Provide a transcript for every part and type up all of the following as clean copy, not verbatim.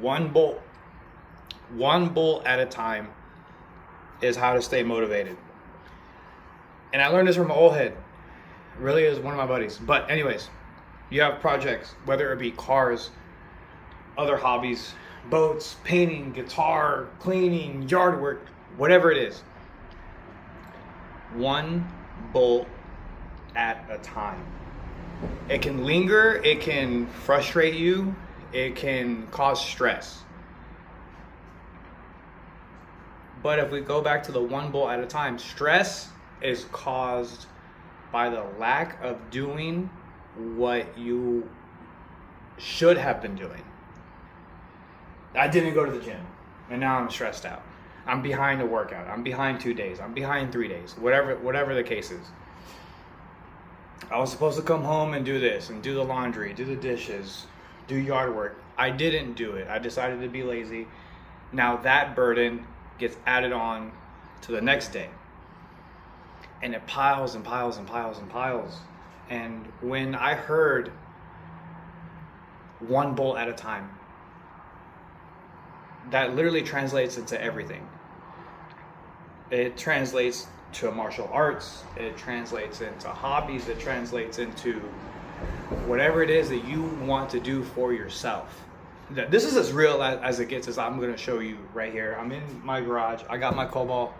One bolt at a time is how to stay motivated. And I learned this from an old head. Really is one of my buddies. But anyways, you have projects, whether it be cars, other hobbies, boats, painting, guitar, cleaning, yard work, whatever it is. One bolt at a time. It can linger, it can frustrate you, it can cause stress. But if we go back to the one bolt at a time, stress is caused by the lack of doing what you should have been doing. I didn't go to the gym, and now I'm stressed out. I'm behind a workout. I'm behind 2 days. I'm behind 3 days. Whatever the case is. I was supposed to come home and do this, and do the laundry, do the dishes, do yard work. I didn't do it. I decided to be lazy. Now that burden gets added on to the next day. And it piles and piles and piles and piles. And when I heard one bolt at a time, that literally translates into everything. It translates to martial arts, it translates into hobbies, it translates into whatever it is that you want to do for yourself. This is as real as it gets, as I'm going to show you right here. I'm in my garage. I got my Cobalt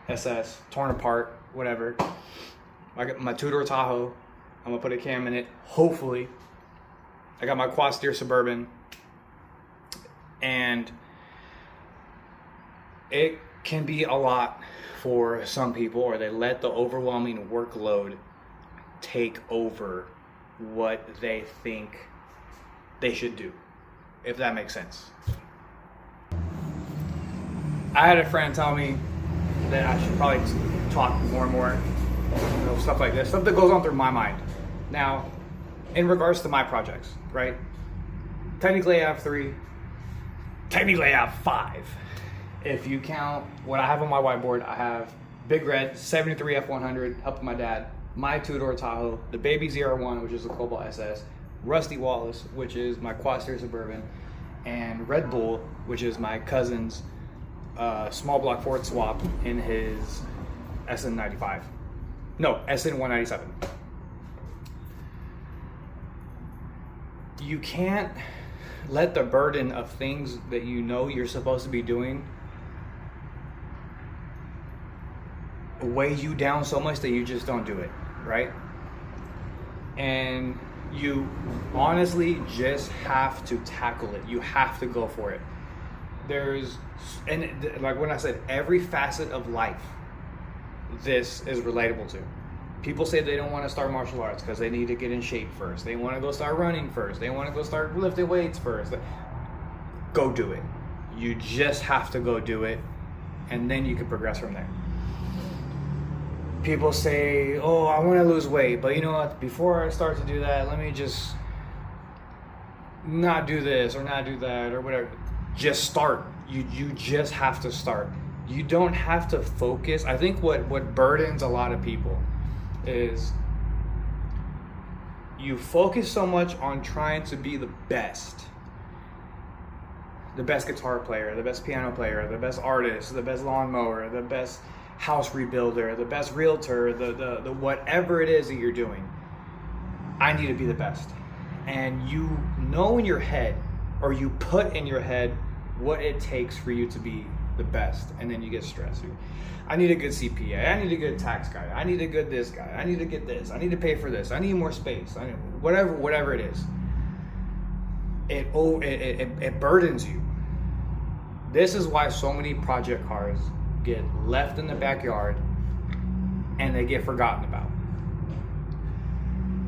SS torn apart, whatever. I got my two-door Tahoe. I'm going to put a cam in it, hopefully. I got my quad steer Suburban. And it can be a lot for some people, or they let the overwhelming workload take over what they think they should do, if that makes sense. I had a friend tell me that I should probably talk more and more, stuff like this, stuff that goes on through my mind. Now, in regards to my projects, right? Technically I have 3, technically I have 5. If you count what I have on my whiteboard, I have Big Red 73 F100, helping my dad, my two-door Tahoe, the Baby ZR1, which is the Cobalt SS, Rusty Wallace, which is my quad steer Suburban, and Red Bull, which is my cousin's small block Ford swap in his SN95. No, SN197. You can't let the burden of things that you know you're supposed to be doing weigh you down so much that you just don't do it, right? And you honestly just have to tackle it. You have to go for it. Like when I said, every facet of life, this is relatable to. People say they don't want to start martial arts because they need to get in shape first. They want to go start running first. They want to go start lifting weights first. Go do it. You just have to go do it, and then you can progress from there. People say, oh, I want to lose weight, but you know what? Before I start to do that, let me just not do this or not do that or whatever. Just start. You just have to start. You don't have to focus. I think what burdens a lot of people is you focus so much on trying to be the best guitar player, the best piano player, the best artist, the best lawnmower, the best house rebuilder, the best realtor, the whatever it is that you're doing. I need to be the best. And you know in your head, or you put in your head what it takes for you to be the best, and then you get stressed. I need a good CPA, I need a good tax guy, I need a good this guy, I need to get this, I need to pay for this, I need more space, I need whatever it is. It burdens you. This is why so many project cars get left in the backyard and they get forgotten about,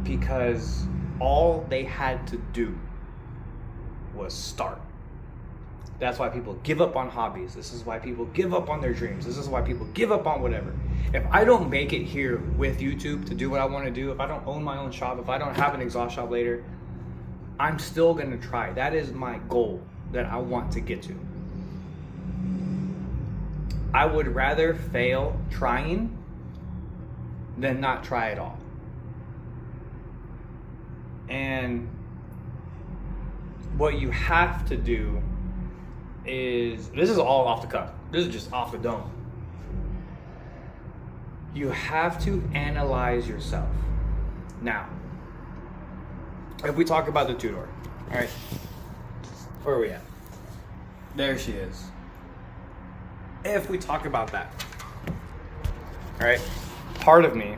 because all they had to do was start. That's why people give up on hobbies. This is why people give up on their dreams. This is why people give up on whatever. If I don't make it here with YouTube to do what I want to do, if I don't own my own shop, if I don't have an exhaust shop later, I'm still going to try. That is my goal that I want to get to. I would rather fail trying than not try at all. And what you have to do this is all off the cuff. This is just off the dome. You have to analyze yourself. Now, if we talk about the two-door, all right, where are we at? There she is. If we talk about that, all right, part of me,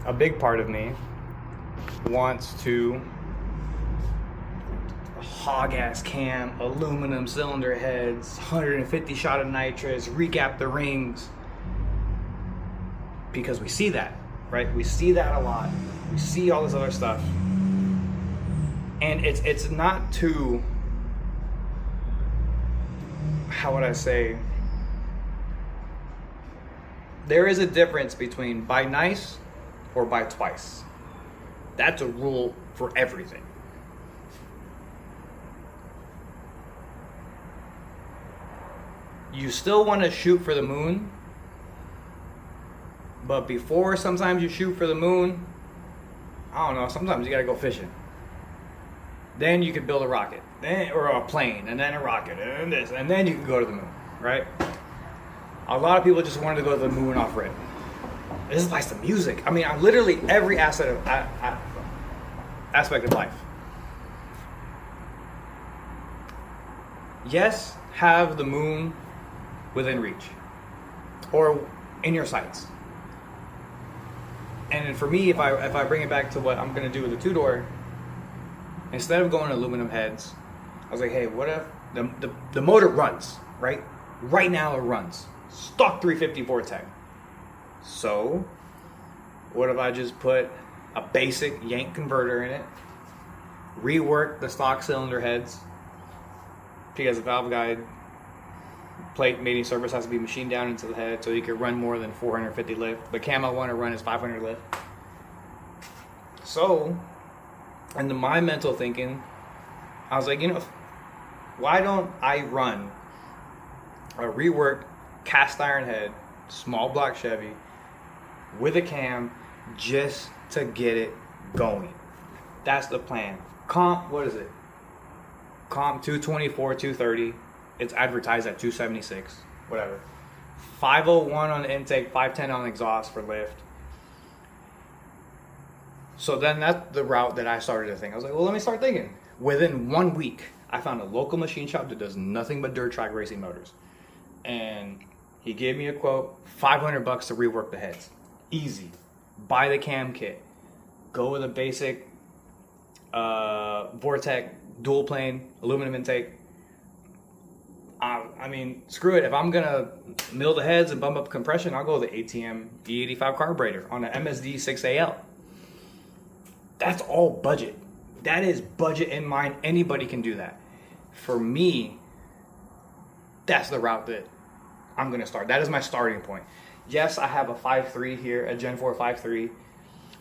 a big part of me, wants to hog ass cam, aluminum cylinder heads, 150 shot of nitrous, recap the rings, because we see that, right? We see that a lot. We see all this other stuff, and it's not too, how would I say, there is a difference between buy nice or buy twice. That's a rule for everything. You still want to shoot for the moon, but before sometimes you shoot for the moon, I don't know, sometimes you gotta go fishing. Then you could build a rocket, or a plane, and then a rocket, and this, and then you can go to the moon, right? A lot of people just wanted to go to the moon off rip. This is like the music. I mean, literally every aspect of life. Yes, have the moon within reach, or in your sights. And for me, if I bring it back to what I'm gonna do with the two-door, instead of going aluminum heads, I was like, hey, what if the motor runs, right? Right now it runs. Stock 350 Vortec. So, what if I just put a basic yank converter in it, rework the stock cylinder heads, because the valve guide plate mating surface has to be machined down into the head so you can run more than 450 lift. The cam I want to run is 500 lift. So, into my mental thinking, I was like, why don't I run a reworked cast iron head, small block Chevy, with a cam, just to get it going. That's the plan. Comp, what is it? Comp 224, 230. It's advertised at 276, whatever. 501 on the intake, 510 on the exhaust for lift. So then that's the route that I started to think. I was like, well, let me start thinking. Within 1 week, I found a local machine shop that does nothing but dirt track racing motors. And he gave me a quote, $500 to rework the heads. Easy. Buy the cam kit. Go with a basic Vortec dual plane aluminum intake. I mean, screw it. If I'm gonna mill the heads and bump up compression, I'll go with the ATM E85 carburetor on an MSD 6AL. That's all budget. That is budget in mind. Anybody can do that. For me, that's the route that I'm gonna start. That is my starting point. Yes, I have a 5.3 here, a Gen 4 5.3.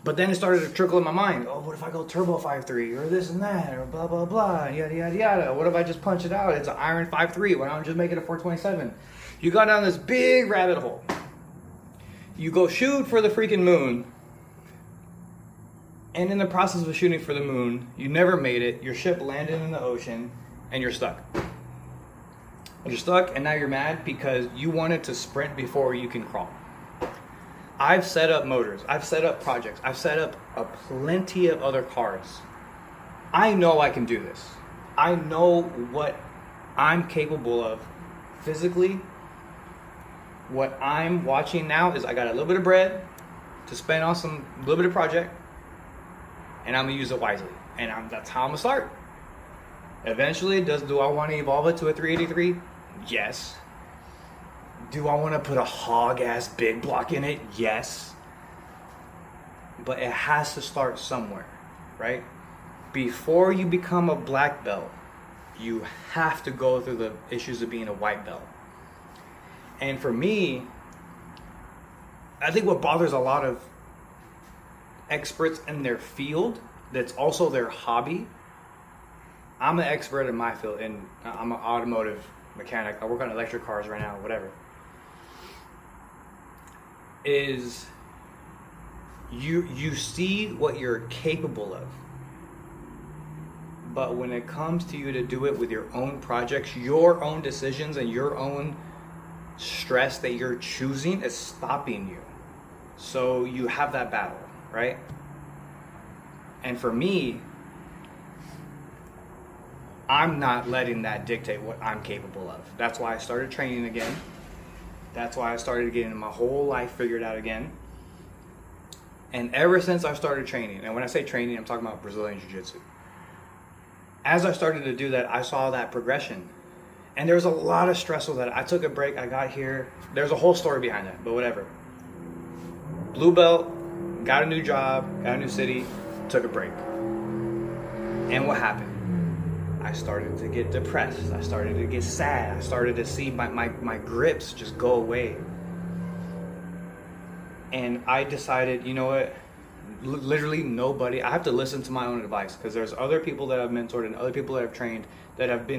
But then it started to trickle in my mind. Oh, what if I go turbo 5.3 or this and that or blah, blah, blah, yada, yada, yada. What if I just punch it out? It's an iron 5.3. Why don't I just make it a 427? You got down this big rabbit hole. You go shoot for the freaking moon. And in the process of shooting for the moon, you never made it. Your ship landed in the ocean and you're stuck. You're stuck and now you're mad because you wanted to sprint before you can crawl. I've set up motors, I've set up projects, I've set up a plenty of other cars. I know I can do this. I know what I'm capable of physically. What I'm watching now is I got a little bit of bread to spend on some little bit of project, and I'm gonna use it wisely. And that's how I'm gonna start. Eventually, do I want to evolve it to a 383? Yes. Do I want to put a hog-ass big block in it? Yes. But it has to start somewhere, right? Before you become a black belt, you have to go through the issues of being a white belt. And for me, I think what bothers a lot of experts in their field, that's also their hobby. I'm an expert in my field, and I'm an automotive mechanic. I work on electric cars right now, whatever. Is you see what you're capable of, But when it comes to you to do it with your own projects, your own decisions, and your own stress that you're choosing is stopping you. So you have that battle, right? And for me, I'm not letting that dictate what I'm capable of. That's why I started training again. That's why I started getting my whole life figured out again. And ever since I started training, and when I say training, I'm talking about Brazilian Jiu-Jitsu. As I started to do that, I saw that progression. And there was a lot of stress with that. I took a break, I got here. There's a whole story behind that, but whatever. Blue belt, got a new job, got a new city, took a break. And what happened? I started to get depressed. I started to get sad. I started to see my grips just go away. And I decided, you know what? Literally nobody. I have to listen to my own advice, because there's other people that I've mentored and other people that I've trained that have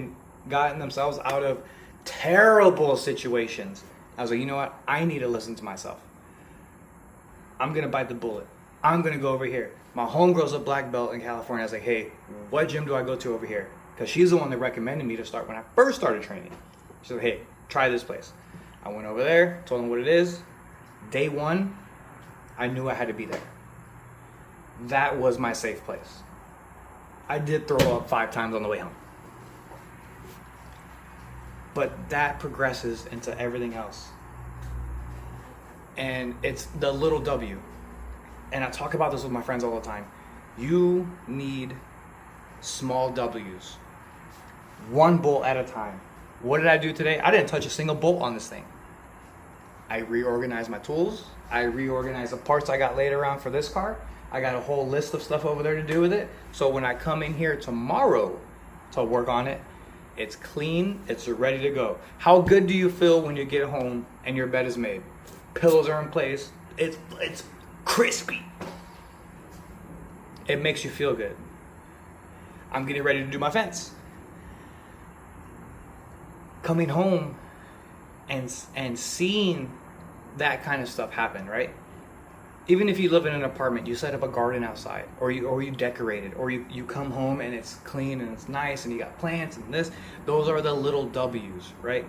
gotten themselves out of terrible situations. I was like, you know what? I need to listen to myself. I'm going to bite the bullet. I'm going to go over here. My homegirl's a black belt in California. I was like, hey, what gym do I go to over here? Because she's the one that recommended me to start when I first started training. She said, hey, try this place. I went over there, told them what it is. Day one, I knew I had to be there. That was my safe place. I did throw up 5 times on the way home. But that progresses into everything else. And it's the little W. And I talk about this with my friends all the time. You need small W's. One bolt at a time. What did I do today? I didn't touch a single bolt on this thing. I reorganized my tools. I reorganized the parts I got laid around for this car. I got a whole list of stuff over there to do with it. So when I come in here tomorrow to work on it, it's clean, it's ready to go. How good do you feel when you get home and your bed is made? Pillows are in place. It's crispy. It makes you feel good. I'm getting ready to do my fence. Coming home and seeing that kind of stuff happen, right? Even if you live in an apartment, you set up a garden outside, or you decorate it, or you come home and it's clean and it's nice and you got plants and this. Those are the little W's, right?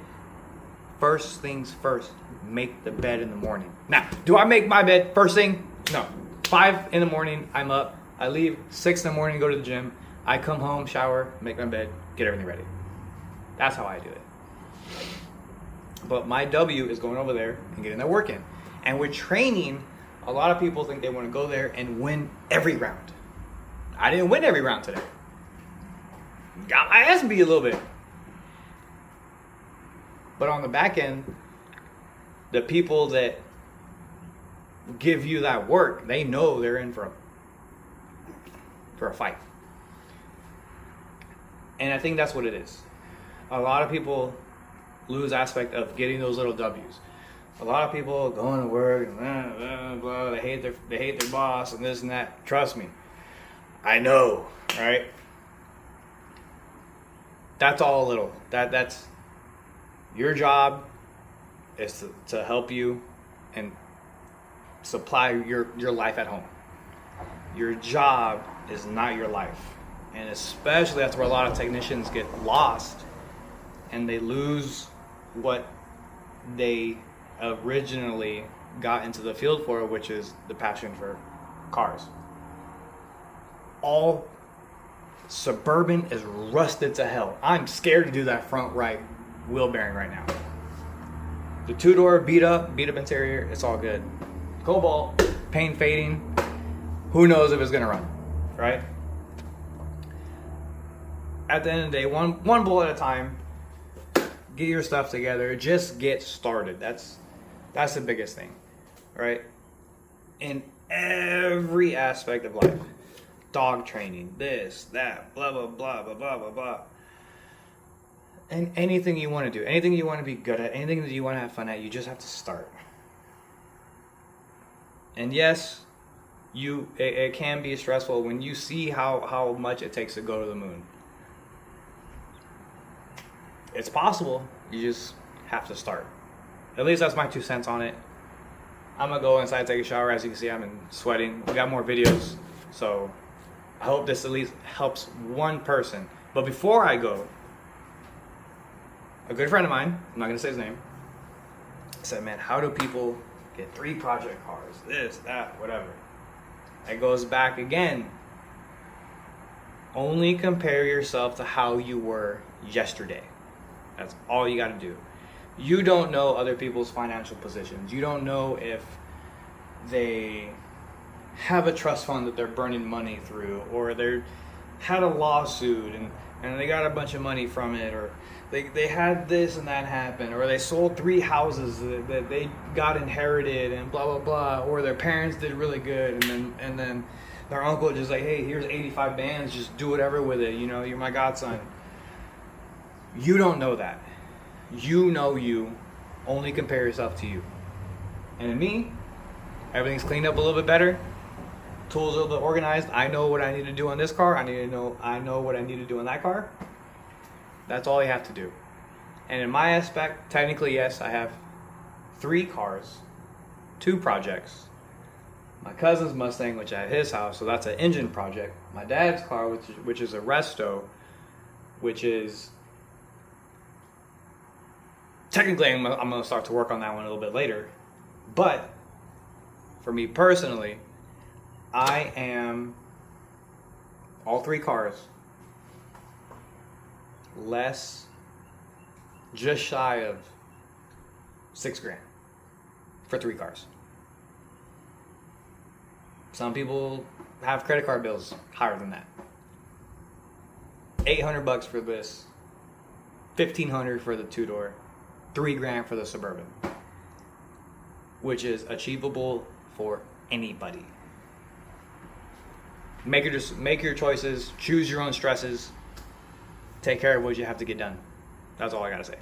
First things first, make the bed in the morning. Now, do I make my bed first thing? No. 5 in the morning, I'm up. I leave 6 in the morning, go to the gym. I come home, shower, make my bed, get everything ready. That's how I do it. But my W is going over there and getting their work in. And with training, a lot of people think they want to go there and win every round. I didn't win every round today. Got my ass beat a little bit. But on the back end, the people that give you that work, they know they're in for a fight. And I think that's what it is. A lot of people lose aspect of getting those little W's. A lot of people going to work and blah, blah, blah, they hate their boss and this and that. Trust me, I know, right? That's all a little. That's your job is to help you and supply your life at home. Your job is not your life. And especially that's where a lot of technicians get lost and they lose what they originally got into the field for, which is the passion for cars. All Suburban is rusted to hell. I'm scared to do that front right wheel bearing right now. The 2-door beat up interior, it's all good. Cobalt, paint fading, who knows if it's gonna run, right? At the end of the day, one bolt at a time. Get your stuff together. Just get started. That's the biggest thing, right? In every aspect of life. Dog training, this, that, blah, blah, blah, blah, blah, blah, blah. And anything you want to do, anything you want to be good at, anything that you want to have fun at, you just have to start. And yes, it can be stressful when you see how much it takes to go to the moon. It's possible. You just have to start. At least that's my 2 cents on it. I'm going to go inside, take a shower. As you can see, I'm sweating. We got more videos. So I hope this at least helps one person. But before I go, a good friend of mine, I'm not going to say his name, said, man, how do people get 3 project cars? This, that, whatever. It goes back again. Only compare yourself to how you were yesterday. That's all you got to do. You don't know other people's financial positions. You don't know if they have a trust fund that they're burning money through, or they had a lawsuit and they got a bunch of money from it, or they had this and that happen, or they sold 3 houses that they got inherited and blah blah blah, or their parents did really good and then their uncle just like, hey, here's 85 bands, just do whatever with it, you know, you're my godson. You don't know that. You know you. Only compare yourself to you. And in me, everything's cleaned up a little bit better. Tools are a little bit organized. I know what I need to do on this car. I know what I need to do on that car. That's all you have to do. And in my aspect, technically, yes, I have 3 cars, 2 projects. My cousin's Mustang, which at his house, so that's an engine project. My dad's car, which is a resto, which is technically I'm going to start to work on that one a little bit later. But for me personally, I am all 3 cars less, just shy of $6,000 for 3 cars. Some people have credit card bills higher than that. $800 for this, $1,500 for the 2-door, $3,000 for the Suburban, which is achievable for anybody. Make your choices, choose your own stresses, take care of what you have to get done. That's all I gotta say.